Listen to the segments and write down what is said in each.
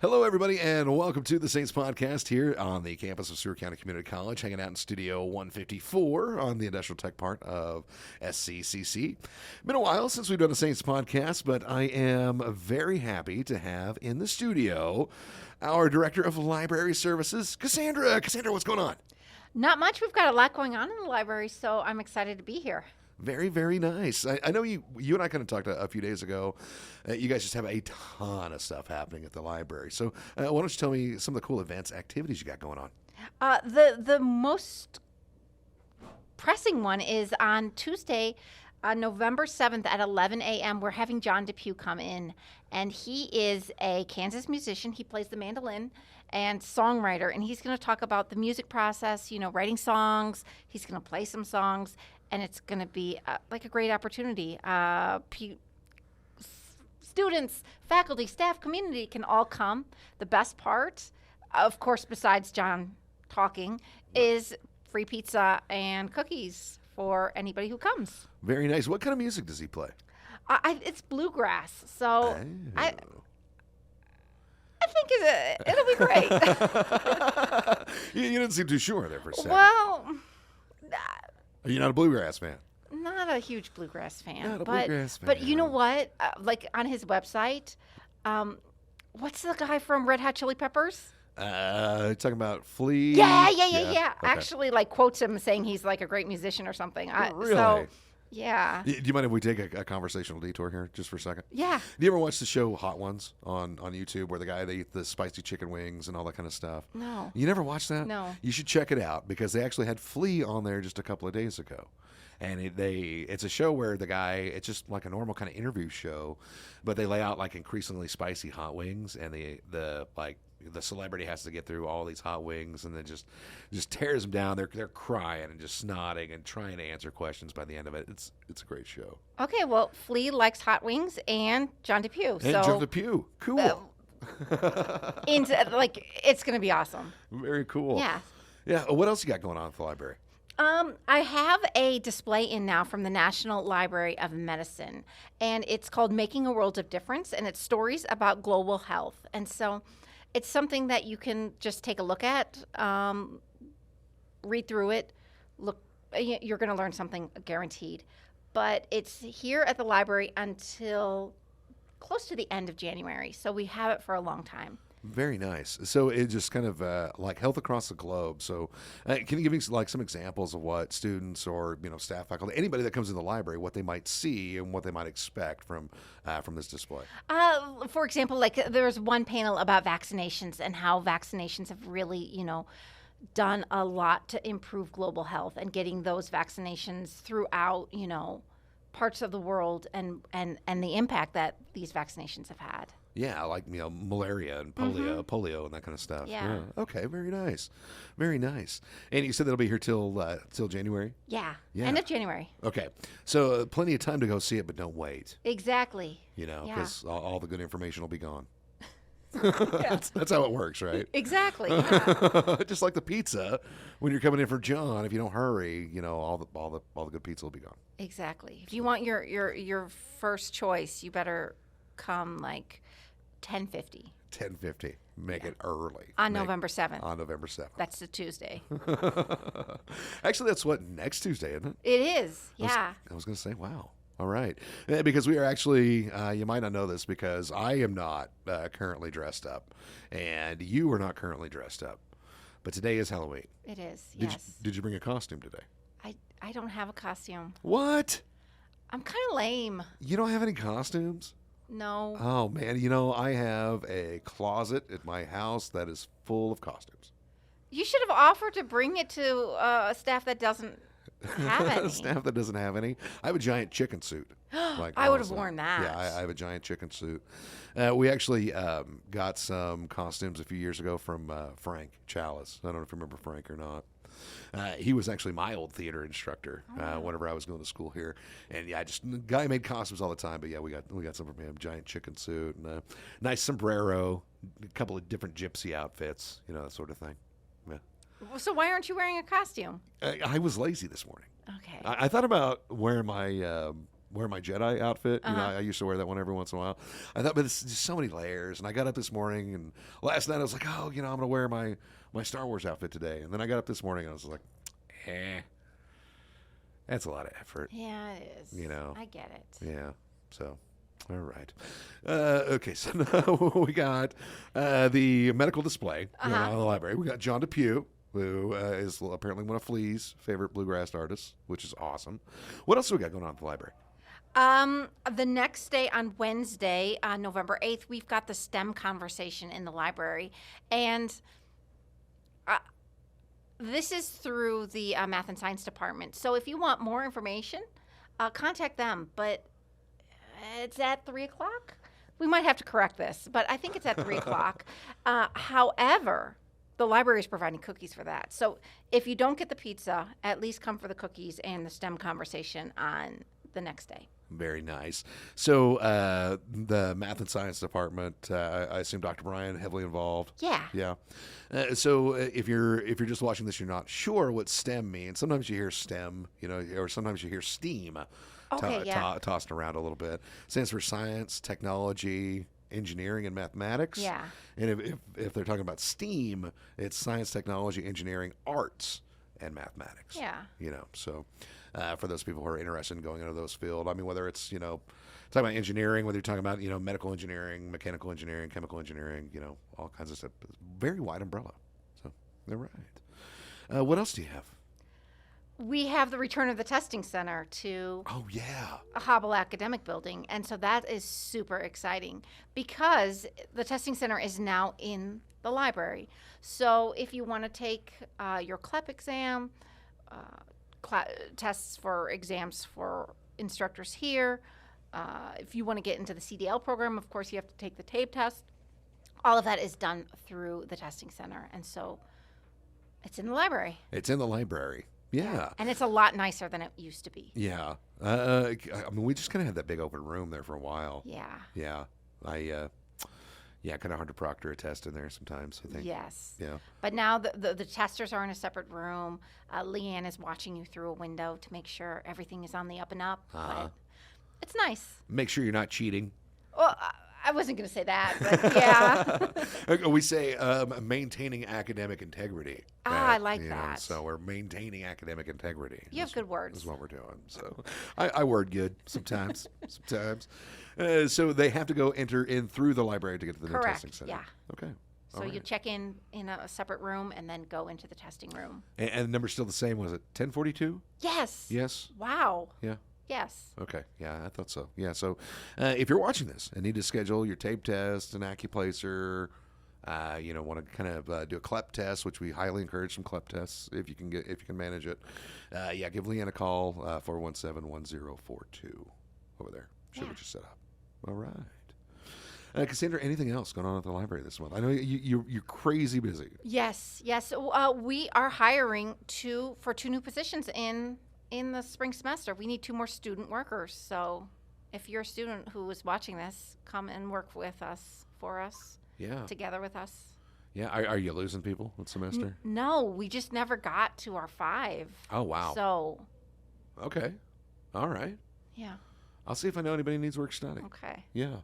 Hello, everybody, and welcome to the Saints Podcast here on the campus of Seward County Community College, hanging out in Studio 154 on the industrial tech part of SCCC. Been a while since we've done a Saints Podcast, but I am very happy to have in the studio our Director of Library Services, Casandra. Casandra, what's going on? Not much. We've got a lot going on in the library, so I'm excited to be here. Very, very nice. I know you and I kind of talked a few days ago. You guys just have a ton of stuff happening at the library. So why don't you tell me some of the cool events, activities you got going on? The most pressing one is on Tuesday, November 7th at 11 a.m. We're having John Depew come in, and he is a Kansas musician. He plays the mandolin and songwriter, and he's going to talk about the music process, writing songs. He's going to play some songs. And it's going to be like a great opportunity. Students, faculty, staff, community can all come. The best part, of course, besides John talking, is free pizza and cookies for anybody who comes. Very nice. What kind of music does he play? It's bluegrass, so Oh. I think it'll be great. You didn't seem too sure there for a second. Well, You're not a bluegrass fan? not a huge bluegrass fan. Not a but, bluegrass fan. But you know what? Like on his website, what's the guy from Red Hot Chili Peppers? Talking about Flea? Yeah. Okay. Actually, quotes him saying he's like a great musician or something. Really? So, yeah. Do you mind if we take a conversational detour here just for a second? Yeah. Do you ever watch the show Hot Ones on YouTube where the guy, they eat the spicy chicken wings and all that kind of stuff? No. You never watched that? No. You should check it out because they actually had Flea on there just a couple of days ago. And it's a show where the guy, it's just like a normal kind of interview show, but they lay out like increasingly spicy hot wings, and the celebrity has to get through all these hot wings, and then just tears them down. They're crying and just snotting and trying to answer questions by the end of it. It's a great show. Okay, well, Flea likes hot wings and John Depew. And John Depew, cool. It's going to be awesome. Very cool. Yeah. Yeah. What else you got going on at the library? I have a display in now from the National Library of Medicine, and it's called Making a World of Difference, and it's stories about global health. And so it's something that you can just take a look at, read through it, you're going to learn something guaranteed. But it's here at the library until close to the end of January, so we have it for a long time. Very nice. So it just kind of like health across the globe. So can you give me like some examples of what students or staff, faculty, anybody that comes to the library, what they might see and what they might expect from this display? For example, there's one panel about vaccinations and how vaccinations have really, done a lot to improve global health and getting those vaccinations throughout, parts of the world and the impact that these vaccinations have had. Yeah, like malaria and polio and that kind of stuff. Yeah. Okay, very nice, very nice. And you said that'll be here till January. Yeah. Yeah. End of January. Okay, so plenty of time to go see it, but don't wait. Exactly. Because all the good information will be gone. Yeah. That's how it works, right? Exactly. Yeah. Just like the pizza, when you're coming in for John, if you don't hurry, all the good pizza will be gone. Exactly. If you want your first choice, you better come 10:50. 10:50. Make it early. November 7th. On November 7th. That's the Tuesday. Actually, that's next Tuesday, isn't it? It is. Yeah. I was going to say, wow. All right. Because we are actually, you might not know this because I am not currently dressed up, and you are not currently dressed up. But today is Halloween. It is, yes. Did you bring a costume today? I don't have a costume. What? I'm kind of lame. You don't have any costumes? No. Oh, man. I have a closet at my house that is full of costumes. You should have offered to bring it to a staff that doesn't have any. Staff that doesn't have any. I have a giant chicken suit. I would have worn that. Yeah, I have a giant chicken suit. We actually got some costumes a few years ago from Frank Chalice. I don't know if you remember Frank or not. He was actually my old theater instructor whenever I was going to school here, and the guy made costumes all the time. But yeah, we got some from him: giant chicken suit and a nice sombrero, a couple of different gypsy outfits, that sort of thing. Yeah. So why aren't you wearing a costume? I was lazy this morning. Okay. I thought about wearing my wear my Jedi outfit. You know, I used to wear that one every once in a while. I thought, but it's just so many layers. And I got up this morning, and last night I was like, oh, you know, I'm going to wear my Star Wars outfit today. And then I got up this morning, and I was like, that's a lot of effort. Yeah, it is. You know. I get it. Yeah. So, all right. Okay, so now we got the medical display going on in the library. We got John Depew, who is apparently one of Flea's favorite bluegrass artists, which is awesome. What else do we got going on at the library? The next day on Wednesday, November 8th, we've got the STEM conversation in the library. And this is through the Math and Science Department. So if you want more information, contact them. But it's at 3 o'clock. We might have to correct this, but I think it's at 3 o'clock. However, the library is providing cookies for that. So if you don't get the pizza, at least come for the cookies and the STEM conversation on the next day. Very nice. So the Math and Science Department, I assume Dr. Brian heavily involved. Yeah. Yeah. So if you're just watching this, you're not sure what STEM means. Sometimes you hear STEM, you know, or sometimes you hear STEAM tossed around a little bit. It stands for science, technology, engineering, and mathematics. Yeah. And if they're talking about STEAM, it's science, technology, engineering, arts, and mathematics. Yeah. You know, so for those people who are interested in going into those fields, I mean, whether it's, you know, talking about engineering, whether you're talking about, you know, medical engineering, mechanical engineering, chemical engineering, you know, all kinds of stuff. Very wide umbrella. So, all right. What else do you have? We have the return of the testing center to a Hobble Academic Building. And so that is super exciting because the testing center is now in the library. So if you want to take your CLEP exam, tests for exams for instructors here, if you want to get into the CDL program, of course, you have to take the TABE test. All of that is done through the testing center. And so it's in the library. It's in the library. Yeah. And it's a lot nicer than it used to be. Yeah. I mean, we just kind of had that big open room there for a while. Yeah. Yeah. Kind of hard to proctor a test in there sometimes, I think. Yes. Yeah. But now the testers are in a separate room. Leanne is watching you through a window to make sure everything is on the up and up. But it's nice. Make sure you're not cheating. Well, I wasn't going to say that, but yeah. We say maintaining academic integrity. I like that. So we're maintaining academic integrity. You have good words. That's what we're doing. So I word good sometimes. So they have to go enter in through the library to get to the new testing center. Yeah. Okay. So you check in a separate room and then go into the testing room. And the number's still the same. Was it 1042? Yes. Yes. Wow. Yeah. Yes. Okay. Yeah, I thought so. Yeah. So if you're watching this and need to schedule your tape test, an acuplacer, want to kind of do a CLEP test, which we highly encourage some CLEP tests if you can manage it. Give Leanne a call, 417-1042 over there. She'll get you set up. All right. Cassandra, anything else going on at the library this month? I know you're crazy busy. Yes. We are hiring for two new positions in the spring semester. We need 2 more student workers. So if you're a student who is watching this, come and work with us, together with us. Yeah. Are you losing people this semester? No, we just never got to our 5. Oh, wow. So. Okay. All right. Yeah. I'll see if I know anybody who needs work study. Okay. Yeah.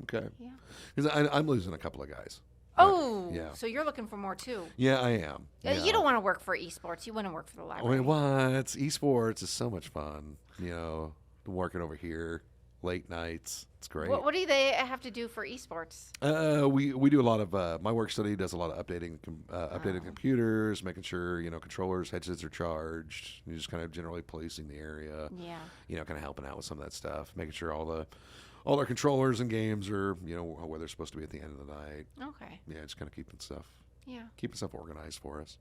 Okay. Yeah. Because I'm losing a couple of guys. Oh, yeah. So you're looking for more too. Yeah, I am. Yeah. You don't want to work for esports. You want to work for the library. I mean, what? Esports is so much fun. You know, working over here, late nights. It's great. What do they have to do for esports? We do a lot of my work study does a lot of updating computers, making sure controllers, headsets are charged. You're just kind of generally policing the area. Yeah. Kind of helping out with some of that stuff, making sure all our controllers and games are where they're supposed to be at the end of the night. Okay. Yeah, just kind of keeping stuff organized for us.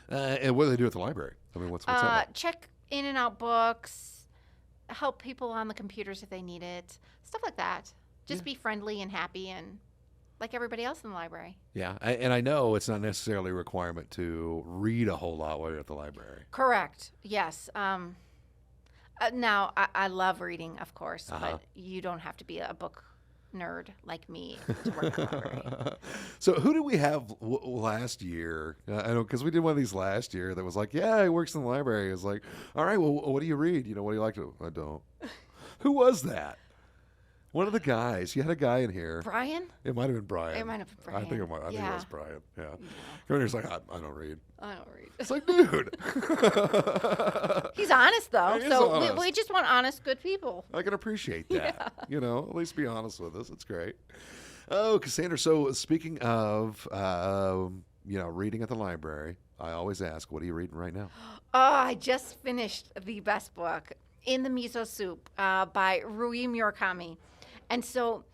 And what do they do at the library? I mean, what's that like? Check in and out books, help people on the computers if they need it, stuff like that. Just be friendly and happy and like everybody else in the library. Yeah, and I know it's not necessarily a requirement to read a whole lot while you're at the library. Correct. Yes. Now, I love reading, of course, but you don't have to be a book nerd like me to work at the library. So who did we have last year? I know because we did one of these last year that was like, yeah, he works in the library. It's like, all right, well, what do you read? What do you like to? I don't. Who was that? One of the guys. You had a guy in here. Brian? It might have been Brian. It might have been Brian. I think it might. I think it Yeah. was Brian. Yeah. Come in here's like, I don't read. I don't read. It's like, dude. He's honest, though. He is So honest. we just want honest, good people. I can appreciate that. You know, at least be honest with us. It's great. Oh, Casandra. So speaking of, reading at the library, I always ask, what are you reading right now? Oh, I just finished the best book, In the Miso Soup, by Rui Murakami. And so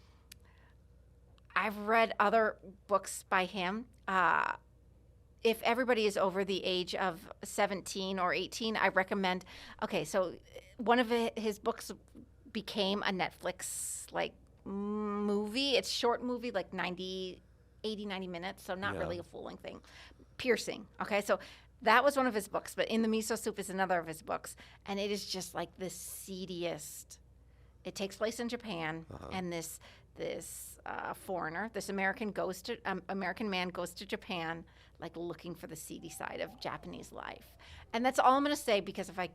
I've read other books by him. If everybody is over the age of 17 or 18, I recommend. Okay, so one of his books became a Netflix movie. It's a short movie, like 80, 90 minutes, so not really a full-length thing. Piercing. Okay, so that was one of his books, but In the Miso Soup is another of his books, and it is just like the seediest. It takes place in Japan, and this foreigner, this American man goes to Japan, like looking for the seedy side of Japanese life. And that's all I'm going to say, because if I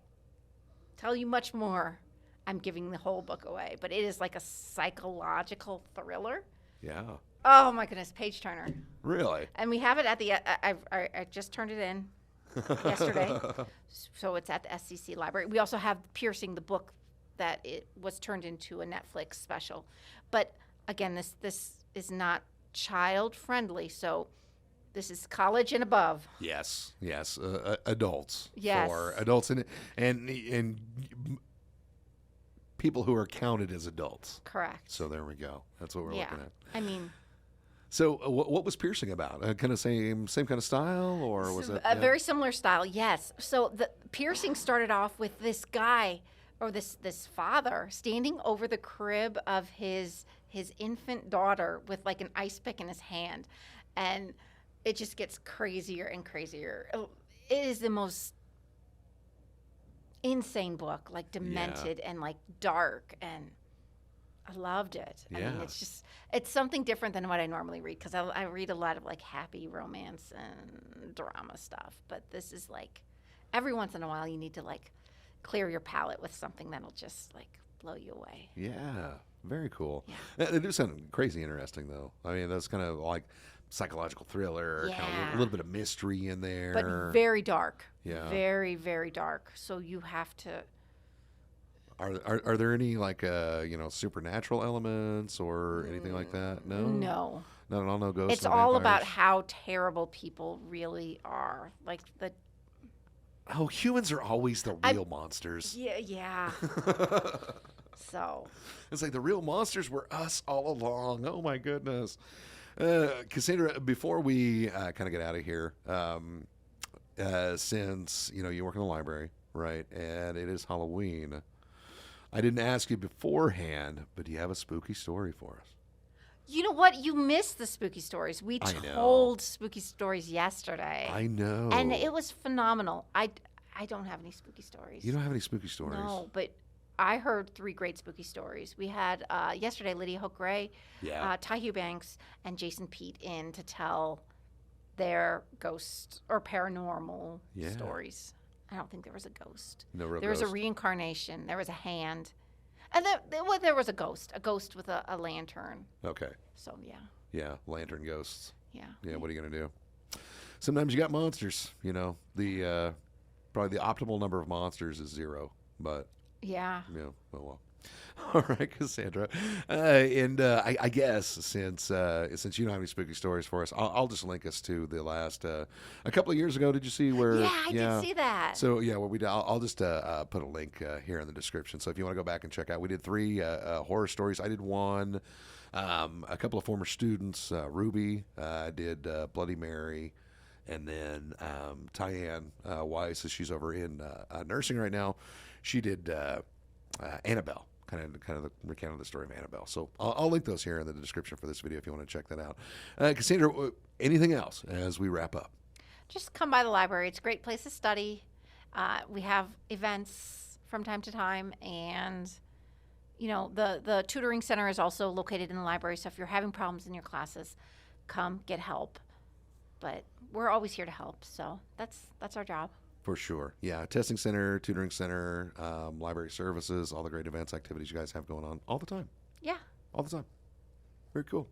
tell you much more, I'm giving the whole book away. But it is like a psychological thriller. Yeah. Oh my goodness, page turner. Really? And we have it at the. I just turned it in yesterday, so it's at the SCC library. We also have Piercing, the book that it was turned into a Netflix special. But again, this is not child friendly, so this is college and above. Yes. Adults. Yes. For adults and people who are counted as adults. Correct. So there we go. That's what we're looking at. I mean, So what was Piercing about? Kind of same kind of style, or was it a very similar style? Yes. So the Piercing started off with this guy, or this father, standing over the crib of his infant daughter with like an ice pick in his hand, and it just gets crazier and crazier. It is the most insane book, like demented and like dark, and I loved it. I mean, it's something different than what I normally read, because I read a lot of like happy romance and drama stuff, but this is like every once in a while you need to like clear your palate with something that'll just like blow you away. Yeah, very cool. Yeah. They do sound crazy interesting, though. I mean, that's kind of like psychological thriller, kind of a little bit of mystery in there, but very dark. Yeah, very, very dark. So you have to. Are there any like supernatural elements or anything like that? No. No. Not at all. No ghosts. It's no all vampires? about how terrible people really are. Like the. Oh, humans are always the real monsters. Yeah. So. It's like the real monsters were us all along. Oh my goodness. Casandra, before we kind of get out of here, since you work in the library, right, and it is Halloween, I didn't ask you beforehand, but do you have a spooky story for us? You know what? You missed the spooky stories. We told spooky stories yesterday. I know. And it was phenomenal. I don't have any spooky stories. You don't have any spooky stories? No, but I heard 3 great spooky stories. We had yesterday Lydia Hoke Gray, Ty Eubanks, and Jason Pete in to tell their ghost or paranormal stories. I don't think there was a ghost. No real There was a reincarnation. There was a hand. And there was a ghost with a lantern. Okay. So, yeah. Yeah, lantern ghosts. Yeah. Yeah, what are you going to do? Sometimes you got monsters, the probably the optimal number of monsters is 0, but yeah. Oh well. All right, Casandra, and I guess since you don't have any spooky stories for us, I'll just link us to the last a couple of years ago. Did you see where? Yeah, I did see that. So what we did, I'll just put a link here in the description. So if you want to go back and check out, we did 3 horror stories. I did 1. A couple of former students, Ruby, I did Bloody Mary, and then Tyann Weiss, she's over in nursing right now. She did Annabelle. Kind of the recount of the story of Annabelle. So I'll link those here in the description for this video if you want to check that out. Casandra, anything else as we wrap up? Just come by the library. It's a great place to study. We have events from time to time, and the tutoring center is also located in the library. So if you're having problems in your classes, come get help. But we're always here to help. So that's our job. For sure. Yeah. Testing center, tutoring center, library services, all the great events, activities you guys have going on all the time. Yeah. All the time. Very cool.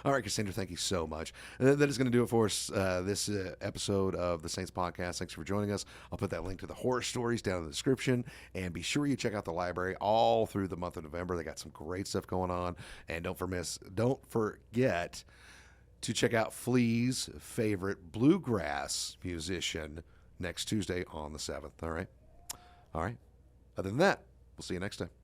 All right, Casandra, thank you so much. That is going to do it for us this episode of the Saints Podcast. Thanks for joining us. I'll put that link to the horror stories down in the description. And be sure you check out the library all through the month of November. They got some great stuff going on. And don't forget to check out Flea's favorite bluegrass musician next Tuesday on the 7th. All right? All right. Other than that, we'll see you next time.